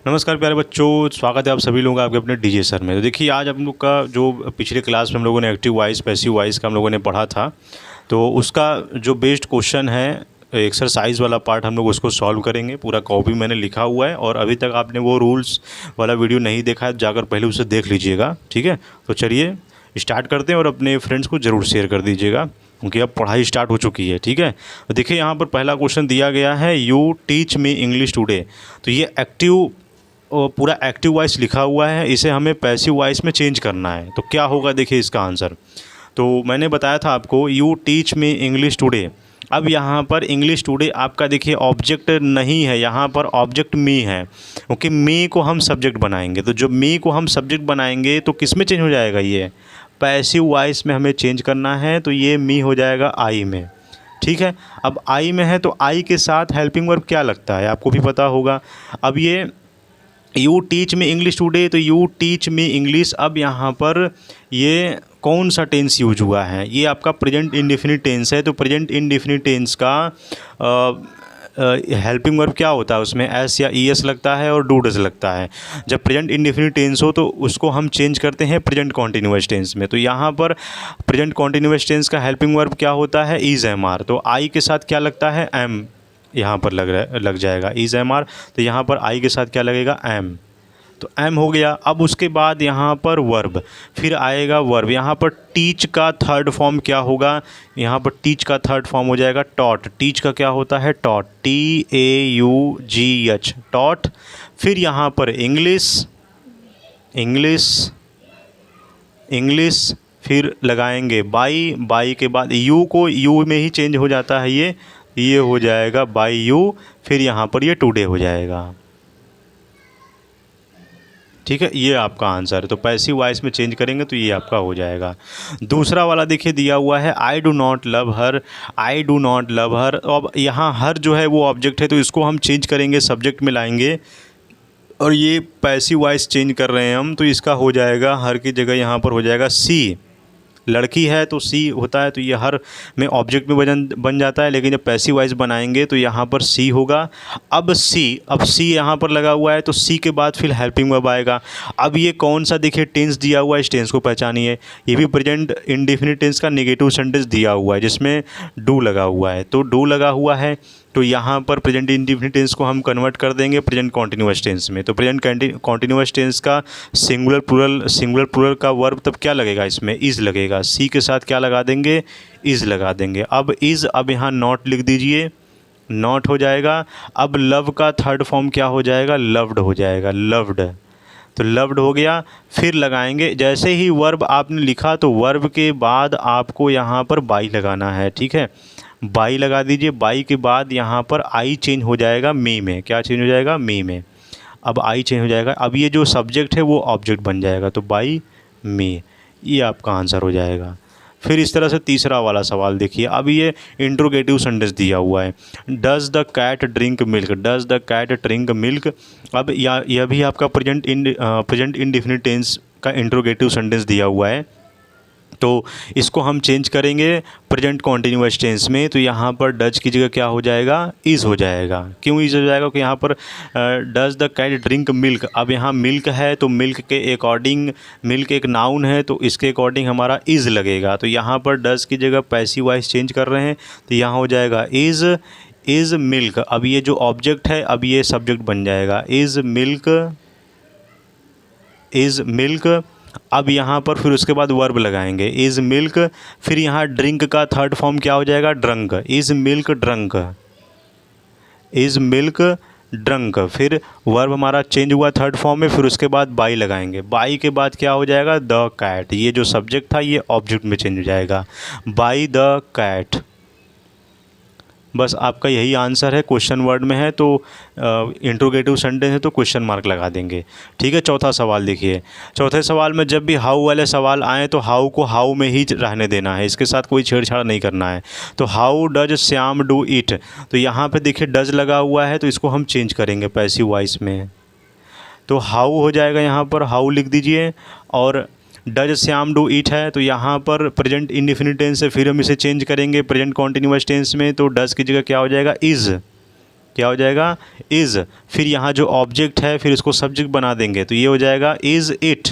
नमस्कार प्यारे बच्चों, स्वागत है आप सभी लोगों का आपके अपने डीजे सर में। तो देखिए आज हम लोग का जो पिछले क्लास में हम लोगों ने एक्टिव वॉइस पैसिव वॉइस का हम लोगों ने पढ़ा था, तो उसका जो बेस्ड क्वेश्चन है एक्सरसाइज वाला पार्ट हम लोग उसको सॉल्व करेंगे। पूरा कॉपी मैंने लिखा हुआ है और अभी तक आपने वो रूल्स वाला वीडियो नहीं देखा है, जाकर पहले उसे देख लीजिएगा, ठीक है। तो चलिए स्टार्ट करते हैं और अपने फ्रेंड्स को ज़रूर शेयर कर दीजिएगा क्योंकि अब पढ़ाई स्टार्ट हो चुकी है, ठीक है। तो देखिए यहाँ पर पहला क्वेश्चन दिया गया है, you teach me English today. तो ये एक्टिव पूरा एक्टिव वॉइस लिखा हुआ है, इसे हमें पैसिव वॉइस में चेंज करना है। तो क्या होगा देखिए इसका आंसर। तो मैंने बताया था आपको you teach me English today. अब यहाँ पर इंग्लिश टुडे आपका देखिए ऑब्जेक्ट नहीं है, यहाँ पर ऑब्जेक्ट मी है क्योंकि मी को हम सब्जेक्ट बनाएंगे। तो जब मी को हम सब्जेक्ट बनाएंगे तो किस में चेंज हो जाएगा, ये पैसिव वॉइस में हमें चेंज करना है। तो ये मी हो जाएगा आई में, ठीक है। अब आई में है तो आई के साथ हेल्पिंग वर्ब क्या लगता है आपको भी पता होगा। अब ये you teach me English today, तो यू टीच मी इंग्लिश। अब यहाँ पर ये कौन सा टेंस यूज हुआ है, ये आपका प्रेजेंट इंडेफिनिट टेंस है। तो प्रेजेंट इंडेफिनिट टेंस का हेल्पिंग वर्ब क्या होता है, उसमें एस या ई एस लगता है और डू डज लगता है। जब प्रेजेंट इंडेफिनिट टेंस हो तो उसको हम चेंज करते हैं प्रेजेंट कॉन्टिन्यूअस टेंस में। तो यहाँ पर प्रेजेंट कॉन्टिन्यूअस टेंस का हेल्पिंग वर्ब क्या होता है, इज़ एम आर। तो आई के साथ क्या लगता है, एम यहाँ पर लग जाएगा, इज़ एम आर। तो यहाँ पर आई के साथ क्या लगेगा, एम। तो एम हो गया। अब उसके बाद यहाँ पर वर्ब, फिर आएगा वर्ब। यहाँ पर टीच का थर्ड फॉर्म क्या होगा, यहाँ पर टीच का थर्ड फॉर्म हो जाएगा टॉट। टीच का क्या होता है, taught, T A you ji H, taught. फिर यहाँ पर इंग्लिश, इंग्लिश, इंग्लिश, फिर लगाएंगे बाई। बाई के बाद यू को यू में ही चेंज हो जाता है, ये हो जाएगा बाई यू। फिर यहाँ पर ये टुडे हो जाएगा, ठीक है। ये आपका आंसर है। तो पैसिव वॉइस में चेंज करेंगे तो ये आपका हो जाएगा। दूसरा वाला देखिए दिया हुआ है, I do not love her, I do not love हर। अब यहाँ हर जो है वो ऑब्जेक्ट है तो इसको हम चेंज करेंगे, सब्जेक्ट में लाएंगे और ये पैसिव वॉइस चेंज कर रहे हैं हम। तो इसका हो जाएगा हर की जगह यहाँ पर हो जाएगा सी। लड़की है तो सी होता है, तो ये हर में ऑब्जेक्ट में बन जाता है, लेकिन जब पैसिव वॉइस बनाएंगे तो यहाँ पर सी होगा। अब सी यहाँ पर लगा हुआ है तो सी के बाद फिर हेल्पिंग वर्ब आएगा। अब ये कौन सा देखिए टेंस दिया हुआ है, इस टेंस को पहचानिए। ये भी प्रेजेंट इंडेफिनिट टेंस का नेगेटिव सेंटेंस दिया हुआ है जिसमें डू लगा हुआ है। तो डू लगा हुआ है तो यहाँ पर प्रेजेंट इंडेफिनिट टेंस को हम कन्वर्ट कर देंगे प्रेजेंट कॉन्टिन्यूअस टेंस में। तो प्रेजेंट कॉन्टिन्यूअस टेंस का सिंगुलर प्लूरल का वर्ब तब क्या लगेगा, इसमें इज़ लगेगा। सी के साथ क्या लगा देंगे, इज़ लगा देंगे। अब इज़, अब यहाँ नॉट लिख दीजिए, नॉट हो जाएगा। अब लव का थर्ड फॉर्म क्या हो जाएगा, लव्ड हो जाएगा, लव्ड। तो लव्ड हो गया। फिर लगाएंगे, जैसे ही वर्ब आपने लिखा तो वर्ब के बाद आपको यहाँ पर बाई लगाना है, ठीक है। बाई लगा दीजिए। बाई के बाद यहाँ पर आई चेंज हो जाएगा मी में। क्या चेंज हो जाएगा, मी में। अब आई चेंज हो जाएगा। अब ये जो सब्जेक्ट है वो ऑब्जेक्ट बन जाएगा, तो बाई मी, ये आपका आंसर हो जाएगा। फिर इस तरह से तीसरा वाला सवाल देखिए। अब ये इंट्रोगेटिव सेंटेंस दिया हुआ है, does the cat drink milk, does the cat drink milk. अब यह भी आपका प्रेजेंट इंडेफिनिट टेंस का इंट्रोगेटिव सेंटेंस दिया हुआ है। तो इसको हम चेंज करेंगे प्रेजेंट कॉन्टिन्यूअस टेंस में। तो यहाँ पर डज की जगह क्या हो जाएगा, इज़ हो जाएगा। क्यों इज़ हो जाएगा, क्योंकि यहाँ पर does the cat drink milk. अब यहाँ मिल्क है तो मिल्क के अकॉर्डिंग, मिल्क एक नाउन है तो इसके अकॉर्डिंग हमारा इज़ लगेगा। तो यहाँ पर डज की जगह पैसिव वॉइस चेंज कर रहे हैं तो यहाँ हो जाएगा इज़ मिल्क। अब ये जो ऑब्जेक्ट है अब ये सब्जेक्ट बन जाएगा, इज़ मिल्क, इज़ मिल्क। अब यहाँ पर फिर उसके बाद वर्ब लगाएंगे, इज़ मिल्क। फिर यहाँ ड्रिंक का थर्ड फॉर्म क्या हो जाएगा, drunk, is milk drunk, is milk drunk. फिर वर्ब हमारा चेंज हुआ थर्ड फॉर्म में। फिर उसके बाद बाई लगाएंगे। बाई के बाद क्या हो जाएगा, द कैट। ये जो सब्जेक्ट था ये ऑब्जेक्ट में चेंज हो जाएगा, बाई द कैट। बस आपका यही आंसर है। क्वेश्चन वर्ड में है तो इंट्रोगेटिव सेंटेंस है तो क्वेश्चन मार्क लगा देंगे, ठीक है। चौथा सवाल देखिए। चौथे सवाल में जब भी हाउ वाले सवाल आएँ तो हाउ को हाउ में ही रहने देना है, इसके साथ कोई छेड़छाड़ नहीं करना है। तो how does Shyam do it, तो यहाँ पे देखिए डज लगा हुआ है तो इसको हम चेंज करेंगे पैसिव वॉइस में। तो हाउ हो जाएगा, यहाँ पर हाउ लिख दीजिए। और डज श्याम डू ईट है तो यहाँ पर प्रेजेंट इंडेफिनिट टेंस है, फिर हम इसे चेंज करेंगे प्रेजेंट कॉन्टिन्यूअस टेंस में। तो डज की जगह क्या हो जाएगा, इज़, क्या हो जाएगा, इज़। फिर यहाँ जो ऑब्जेक्ट है फिर इसको सब्जेक्ट बना देंगे तो ये हो जाएगा इज़ इट।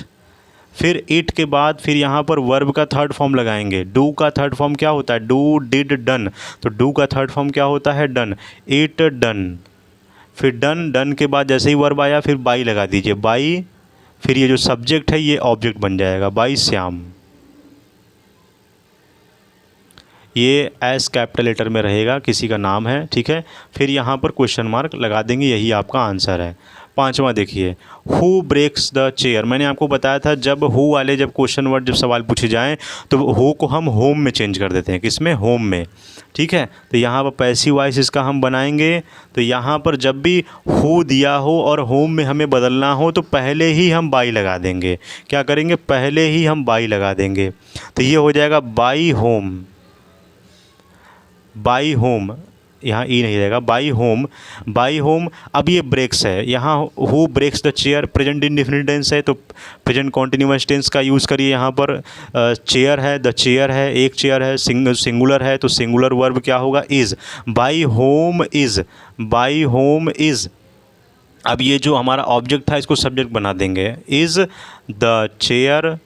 फिर इट के बाद फिर यहाँ पर वर्ब का थर्ड फॉर्म लगाएंगे। डू का थर्ड फॉर्म क्या होता है, डू, डिड, डन। तो डू का थर्ड फॉर्म क्या होता है, डन, इट डन। फिर डन, डन के बाद जैसे ही वर्ब आया फिर बाई लगा दीजिए, बाई। फिर ये जो सब्जेक्ट है ये ऑब्जेक्ट बन जाएगा, बाई श्याम। ये एस कैपिटल लेटर में रहेगा, किसी का नाम है, ठीक है। फिर यहाँ पर क्वेश्चन मार्क लगा देंगे, यही आपका आंसर है। पांचवा देखिए, हु ब्रेक्स द चेयर। मैंने आपको बताया था जब हु वाले जब क्वेश्चन वर्ड जब सवाल पूछे जाएं तो हु को हम होम में चेंज कर देते हैं, किसमें, होम में, ठीक है। तो यहाँ पर पैसिव वॉइस इसका हम बनाएंगे। तो यहाँ पर जब भी हु दिया हो और होम में हमें बदलना हो तो पहले ही हम बाई लगा देंगे। क्या करेंगे, पहले ही हम बाई लगा देंगे। तो ये हो जाएगा बाई होम, बाई होम, यहाँ ई नहीं रहेगा, बाई होम, बाई होम। अब ये ब्रेक्स है, यहाँ who breaks the chair present indefinite tense है तो प्रेजेंट कॉन्टिन्यूअस टेंस का यूज़ करिए। यहाँ पर चेयर है, द चेयर है, एक चेयर है, सिंगुलर है तो सिंगुलर वर्ब क्या होगा, is. By home is, by home is. अब ये जो हमारा ऑब्जेक्ट था इसको सब्जेक्ट बना देंगे, is the chair,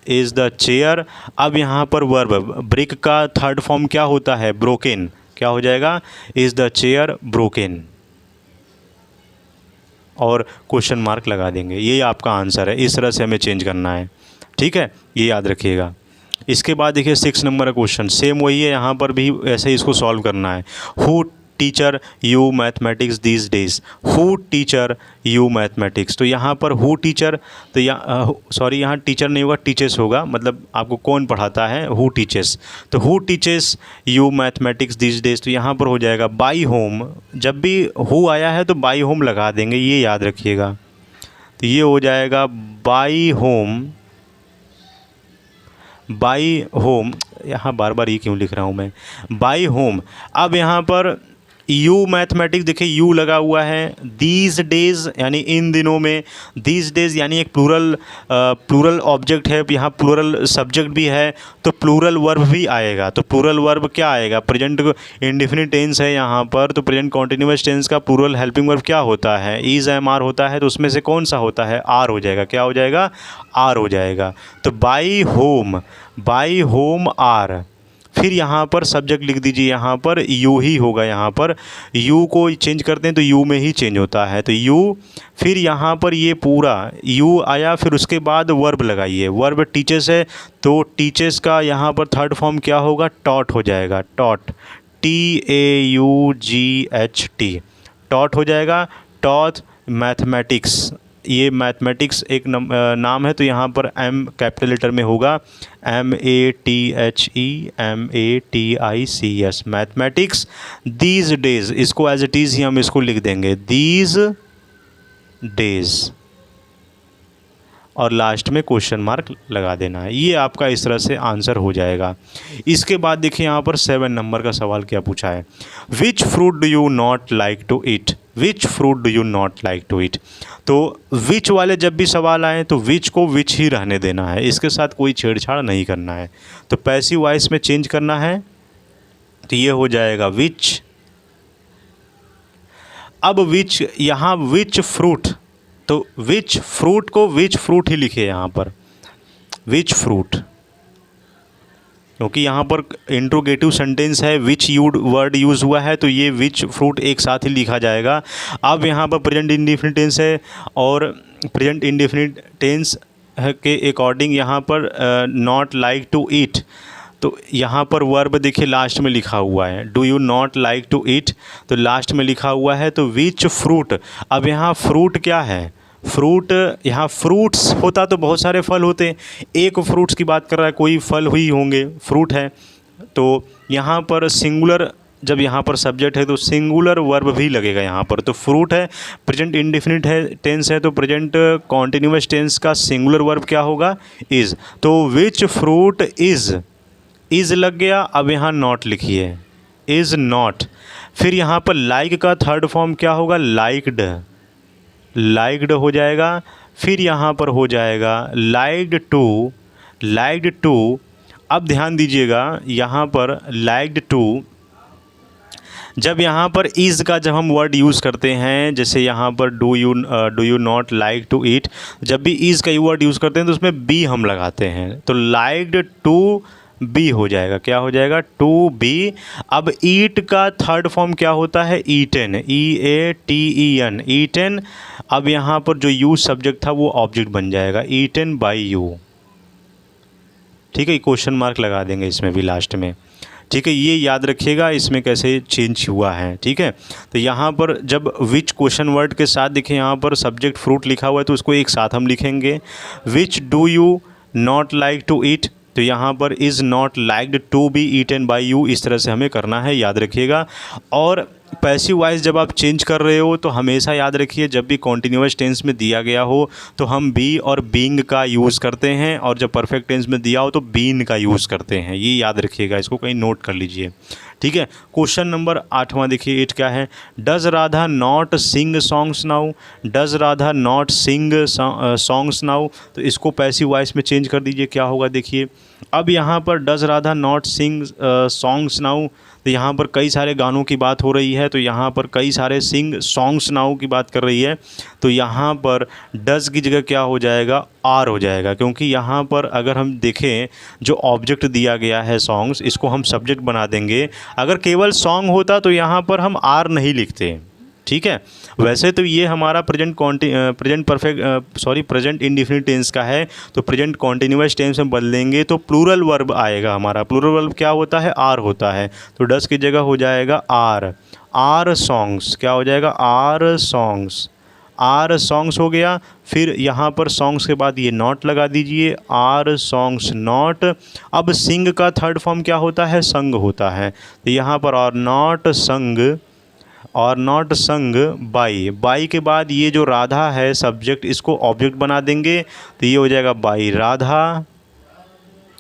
is the chair. अब यहाँ पर वर्ब, ब्रेक का थर्ड फॉर्म क्या होता है, ब्रोकन। क्या हो जाएगा, इज़ द चेयर ब्रोकन, और क्वेश्चन मार्क लगा देंगे। ये आपका आंसर है, इस तरह से हमें चेंज करना है, ठीक है, ये याद रखिएगा। इसके बाद देखिए 6 नंबर का क्वेश्चन सेम वही है, यहाँ पर भी ऐसे ही इसको सॉल्व करना है। Who teacher you mathematics these days, who teacher you mathematics. तो यहाँ पर हु टीचर, तो सॉरी यहाँ टीचर नहीं होगा, टीचर्स होगा, मतलब आपको कौन पढ़ाता है, हु टीचर्स। तो who teachers you mathematics these days. तो यहाँ पर हो जाएगा बाई होम, जब भी हु आया है तो बाई होम लगा देंगे, ये याद रखिएगा। तो ये हो जाएगा बाई होम, बाई होम। यहाँ बार बार ये क्यों लिख रहा हूँ मैं, बाई होम। अब यहाँ पर यू मैथमेटिक्स, देखिए यू लगा हुआ है, दीज डेज यानी इन दिनों में, दीज डेज यानी एक प्लूरल ऑब्जेक्ट है, यहाँ प्लूरल सब्जेक्ट भी है तो प्लूरल वर्ब भी आएगा। तो प्लूरल वर्ब क्या आएगा, प्रेजेंट इंडेफिनिट टेंस है यहाँ पर, तो प्रेजेंट कॉन्टिन्यूअस टेंस का प्लूरल हेल्पिंग वर्ब क्या होता है, इज एम आर होता है। तो उसमें से कौन सा होता है, आर हो जाएगा। क्या हो जाएगा, आर हो जाएगा। तो by home, by home R. फिर यहाँ पर सब्जेक्ट लिख दीजिए, यहाँ पर यू ही होगा, यहाँ पर यू को चेंज करते हैं तो यू में ही चेंज होता है, तो यू। फिर यहाँ पर ये पूरा यू आया, फिर उसके बाद वर्ब लगाइए, वर्ब टीचर्स है तो टीचर्स का यहाँ पर थर्ड फॉर्म क्या होगा, टॉट हो जाएगा, टॉट, TAUGHT, टॉट हो जाएगा, टॉट मैथमेटिक्स। ये मैथमेटिक्स एक नाम है तो यहाँ पर एम कैपिटल लेटर में होगा, MATHEMATICS, मैथमेटिक्स। दीज डेज, इसको एज इट इज़ ही हम इसको लिख देंगे, दीज डेज, और लास्ट में क्वेश्चन मार्क लगा देना है। ये आपका इस तरह से आंसर हो जाएगा। इसके बाद देखिए यहाँ पर 7 नंबर का सवाल क्या पूछा है, which fruit do you not like to eat, which fruit do you not like to eat. तो विच वाले जब भी सवाल आए तो विच को विच ही रहने देना है, इसके साथ कोई छेड़छाड़ नहीं करना है। तो पैसिव वॉइस में चेंज करना है तो ये हो जाएगा विच। अब विच, यहाँ विच फ्रूट, तो विच फ्रूट को विच फ्रूट ही लिखे यहाँ पर, विच फ्रूट, क्योंकि यहाँ पर इंट्रोगेटिव सेंटेंस है, विच वर्ड यूज़ हुआ है तो ये विच फ्रूट एक साथ ही लिखा जाएगा। अब यहाँ पर प्रेजेंट इंडेफिनिट टेंस है और प्रेजेंट इंडेफिनिट टेंस के अकॉर्डिंग यहाँ पर नॉट लाइक टू ईट, तो यहाँ पर वर्ब देखिए लास्ट में लिखा हुआ है, do you not like to eat, तो लास्ट में लिखा हुआ है तो विच फ्रूट। अब यहाँ फ्रूट क्या है, फ्रूट, यहाँ फ्रूट्स होता तो बहुत सारे फल होते, एक फ्रूट्स की बात कर रहा है, कोई फल हुई होंगे, फ्रूट है। तो यहाँ पर सिंगुलर, जब यहाँ पर सब्जेक्ट है तो सिंगुलर वर्ब भी लगेगा यहाँ पर। तो फ्रूट है, प्रेजेंट इंडेफिनिट है टेंस है तो प्रेजेंट कॉन्टिन्यूअस टेंस का सिंगुलर वर्ब क्या होगा, इज़। तो विच फ्रूट इज़ लग गया। अब यहाँ नॉट लिखिए, इज़ नॉट। फिर यहाँ पर लाइक का थर्ड फॉर्म क्या होगा, लाइक्ड, लाइक्ड हो जाएगा। फिर यहाँ पर हो जाएगा लाइक्ड टू, लाइक्ड टू। अब ध्यान दीजिएगा यहाँ पर लाइक्ड टू, जब यहाँ पर इज़ का जब हम वर्ड यूज़ करते हैं, जैसे यहाँ पर do you not like to eat, जब भी इज़ का वर्ड यूज़ करते हैं तो उसमें बी हम लगाते हैं, तो लाइक्ड टू बी हो जाएगा, क्या हो जाएगा, टू बी। अब ईट का थर्ड फॉर्म क्या होता है, ईटेन, EATEN, ईटेन। अब यहाँ पर जो यूज सब्जेक्ट था वो ऑब्जेक्ट बन जाएगा, ईटेन बाय यू। ठीक है, क्वेश्चन मार्क लगा देंगे इसमें भी लास्ट में। ठीक है, ये याद रखिएगा इसमें कैसे चेंज हुआ है। ठीक है, तो यहाँ पर जब विच क्वेश्चन वर्ड के साथ देखिए यहाँ पर सब्जेक्ट फ्रूट लिखा हुआ है तो उसको एक साथ हम लिखेंगे। Which do you not like to eat, तो यहाँ पर is not liked to be eaten by you, इस तरह से हमें करना है, याद रखिएगा। और पैसिव वॉइस जब आप चेंज कर रहे हो तो हमेशा याद रखिए जब भी कॉन्टिन्यूअस टेंस में दिया गया हो तो हम बी और बीइंग का यूज़ करते हैं, और जब परफेक्ट टेंस में दिया हो तो बीन का यूज़ करते हैं, ये याद रखिएगा, इसको कहीं नोट कर लीजिए। ठीक है, क्वेश्चन नंबर 8वां देखिए 8 क्या है, does Radha not sing songs now, does Radha not sing songs now, तो इसको पैसिव वॉइस में चेंज कर दीजिए, क्या होगा देखिए। अब यहाँ पर does Radha not sing songs now, तो यहाँ पर कई सारे गानों की बात हो रही है, तो यहाँ पर कई सारे सिंग सॉन्ग्स नाउ की बात कर रही है, तो यहाँ पर डज की जगह क्या हो जाएगा, आर हो जाएगा, क्योंकि यहाँ पर अगर हम देखें जो ऑब्जेक्ट दिया गया है सॉन्ग्स, इसको हम सब्जेक्ट बना देंगे। अगर केवल सॉन्ग होता तो यहाँ पर हम आर नहीं लिखते। ठीक है, वैसे तो ये हमारा प्रेजेंट इंडेफिनिट टेंस का है, तो प्रेजेंट कॉन्टिन्यूअस टेंस में बदलेंगे तो प्लूरल वर्ब आएगा हमारा। प्लूरल वर्ब क्या होता है, आर होता है, तो डस की जगह हो जाएगा आर, आर सॉन्ग्स, क्या हो जाएगा, आर सॉन्ग्स, आर सॉन्ग्स हो गया। फिर यहाँ पर सॉन्ग्स के बाद ये नॉट लगा दीजिए, आर सॉन्ग्स नॉट। अब सिंग का थर्ड फॉर्म क्या होता है, संग होता है, तो यहाँ पर और नॉट संग, और नॉट संग बाई, बाई के बाद ये जो राधा है सब्जेक्ट, इसको ऑब्जेक्ट बना देंगे, तो ये हो जाएगा बाई राधा,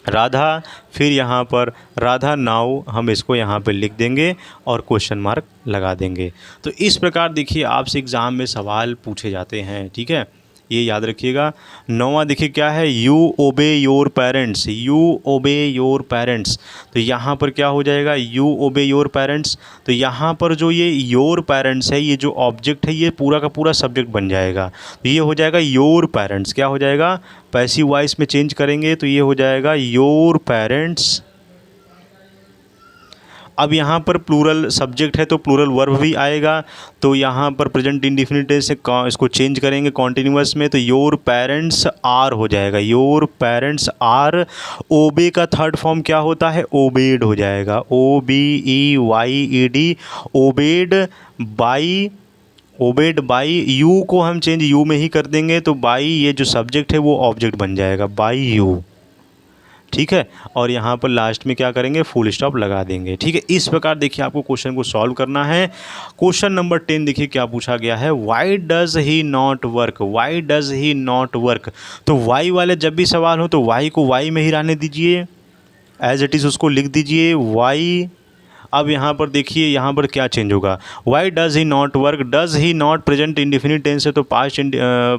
राधा। फिर यहाँ पर राधा नाउ हम इसको यहाँ पे लिख देंगे और क्वेश्चन मार्क लगा देंगे। तो इस प्रकार देखिए आपसे एग्ज़ाम में सवाल पूछे जाते हैं। ठीक है, ये याद रखिएगा। 9वां देखिए क्या है, यू ओबे योर पेरेंट्स, यू ओबे योर पेरेंट्स, तो यहाँ पर क्या हो जाएगा, यू ओबे योर पेरेंट्स, तो यहाँ पर जो ये योर पेरेंट्स है, ये जो ऑब्जेक्ट है ये पूरा का पूरा सब्जेक्ट बन जाएगा, तो ये हो जाएगा योर पेरेंट्स, क्या हो जाएगा, पैसिव वॉइस में चेंज करेंगे तो ये हो जाएगा योर पेरेंट्स। अब यहाँ पर प्लूरल सब्जेक्ट है तो प्लूरल वर्ब भी आएगा, तो यहाँ पर प्रेजेंट इंडेफिनिट से इसको चेंज करेंगे कॉन्टिन्यूअस में, तो योर पेरेंट्स आर हो जाएगा, योर पेरेंट्स आर। ओबे का थर्ड फॉर्म क्या होता है, ओबेड हो जाएगा, OBEYED, obeyed by, obeyed by. You को हम चेंज यू में ही कर देंगे, तो बाई ये जो सब्जेक्ट है वो ऑब्जेक्ट बन जाएगा, बाई यू। ठीक है, और यहाँ पर लास्ट में क्या करेंगे, फुल स्टॉप लगा देंगे। ठीक है, इस प्रकार देखिए आपको क्वेश्चन को सॉल्व करना है। क्वेश्चन नंबर 10 देखिए क्या पूछा गया है, Y does he not work, Y does he not work, तो वाई वाले जब भी सवाल हो तो वाई को वाई में ही रहने दीजिए, एज इट इज़ उसको लिख दीजिए वाई। अब यहाँ पर देखिए यहाँ पर क्या चेंज होगा, why does he not work, does he not present indefinite tense है तो पास्ट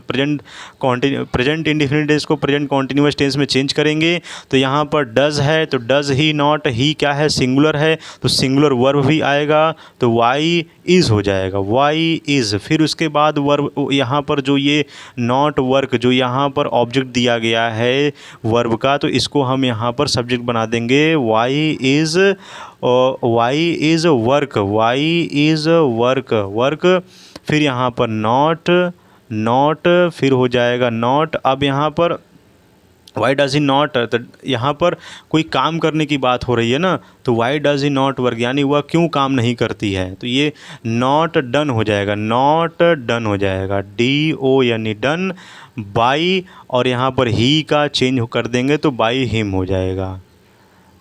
प्रेजेंट इंडेफिनिट टेंस को प्रेजेंट कॉन्टिन्यूअस टेंस में चेंज करेंगे, तो यहाँ पर डज है तो डज ही नॉट, ही क्या है, सिंगुलर है तो सिंगुलर वर्ब भी आएगा, तो वाई इज़ हो जाएगा, वाई इज़। फिर उसके बाद वर्ब यहाँ पर जो ये नॉट वर्क जो यहाँ पर ऑब्जेक्ट दिया गया है वर्ब का, तो इसको हम यहाँ पर सब्जेक्ट बना देंगे, why is, why is work, why is work, work. फिर यहाँ पर नॉट, नॉट फिर हो जाएगा नॉट। अब यहाँ पर वाई डज ही नॉट, तो यहाँ पर कोई काम करने की बात हो रही है ना, तो Y does he not work यानी वह क्यों काम नहीं करती है, तो ये नॉट डन हो जाएगा, नॉट डन हो जाएगा, DO यानी डन बाई, और यहाँ पर ही का चेंज कर देंगे तो बाई हिम हो जाएगा,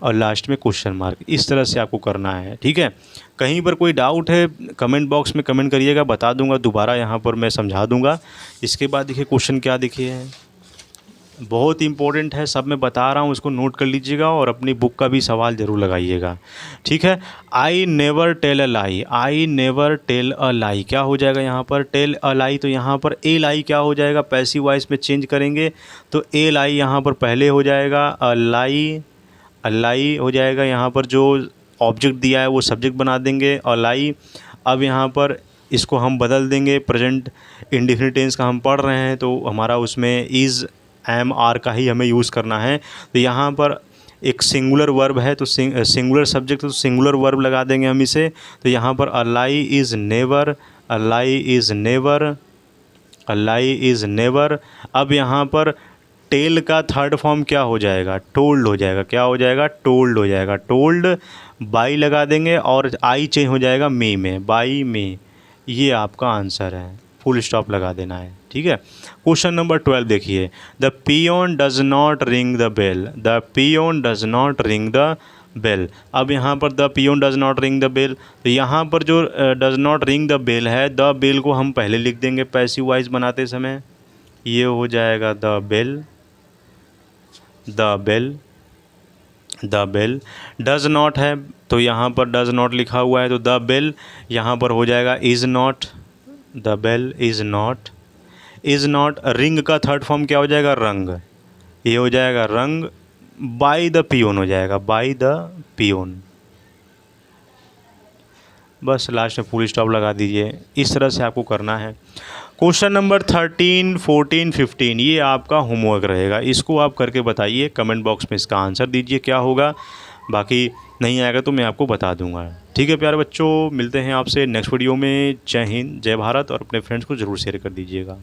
और लास्ट में क्वेश्चन मार्क। इस तरह से आपको करना है। ठीक है, कहीं पर कोई डाउट है कमेंट बॉक्स में कमेंट करिएगा, बता दूंगा, दोबारा यहाँ पर मैं समझा दूंगा। इसके बाद देखिए क्वेश्चन क्या देखिए, बहुत इंपॉर्टेंट है, सब मैं बता रहा हूँ, उसको नोट कर लीजिएगा और अपनी बुक का भी सवाल ज़रूर लगाइएगा। ठीक है, I never tell a lie, I never tell a lie, क्या हो जाएगा यहाँ पर, टेल अ लाई, तो यहाँ पर ए लाई क्या हो जाएगा, पैसिव वॉइस में चेंज करेंगे तो ए लाई यहाँ पर पहले हो जाएगा, अ लाई, अलाई हो जाएगा। यहाँ पर जो ऑब्जेक्ट दिया है वो सब्जेक्ट बना देंगे अलाई। अब यहाँ पर इसको हम बदल देंगे, प्रेजेंट इंडेफिनिट टेंस का हम पढ़ रहे हैं तो हमारा उसमें इज़ एम आर का ही हमें यूज़ करना है। तो यहाँ पर एक सिंगुलर वर्ब है तो सिंगुलर सब्जेक्ट तो सिंगुलर वर्ब लगा देंगे हम इसे। तो यहाँ पर ally is never, ally is never, ally is never. अब यहाँ पर टेल का थर्ड फॉर्म क्या हो जाएगा, टोल्ड हो जाएगा। क्या हो जाएगा, टोल्ड हो जाएगा। टोल्ड बाई लगा देंगे और आई चेंज हो जाएगा मे में, बाई मे। ये आपका आंसर है, फुल स्टॉप लगा देना है। ठीक है। क्वेश्चन नंबर 12 देखिए, the peon does not ring the bell, the peon does not ring the bell. अब यहाँ पर the peon does not ring the bell, तो यहाँ पर जो does not ring the bell है, द बेल को हम पहले लिख देंगे पैसिव वॉइस बनाते समय। ये हो जाएगा the bell, the bell, the bell. Does not है तो यहाँ पर डज नॉट लिखा हुआ है तो द बेल यहाँ पर हो जाएगा is not, the bell is not, is not. Ring का थर्ड फॉर्म क्या हो जाएगा, रंग। ये हो जाएगा रंग। बाय द पियोन हो जाएगा, बाय द पियोन। बस लास्ट में फुल स्टॉप लगा दीजिए। इस तरह से आपको करना है। क्वेश्चन नंबर 13, 14, 15 ये आपका होमवर्क रहेगा। इसको आप करके बताइए, कमेंट बॉक्स में इसका आंसर दीजिए क्या होगा। बाकी नहीं आएगा तो मैं आपको बता दूंगा। ठीक है प्यारे बच्चों, मिलते हैं आपसे नेक्स्ट वीडियो में। जय हिंद, जय भारत, और अपने फ्रेंड्स को ज़रूर शेयर कर दीजिएगा।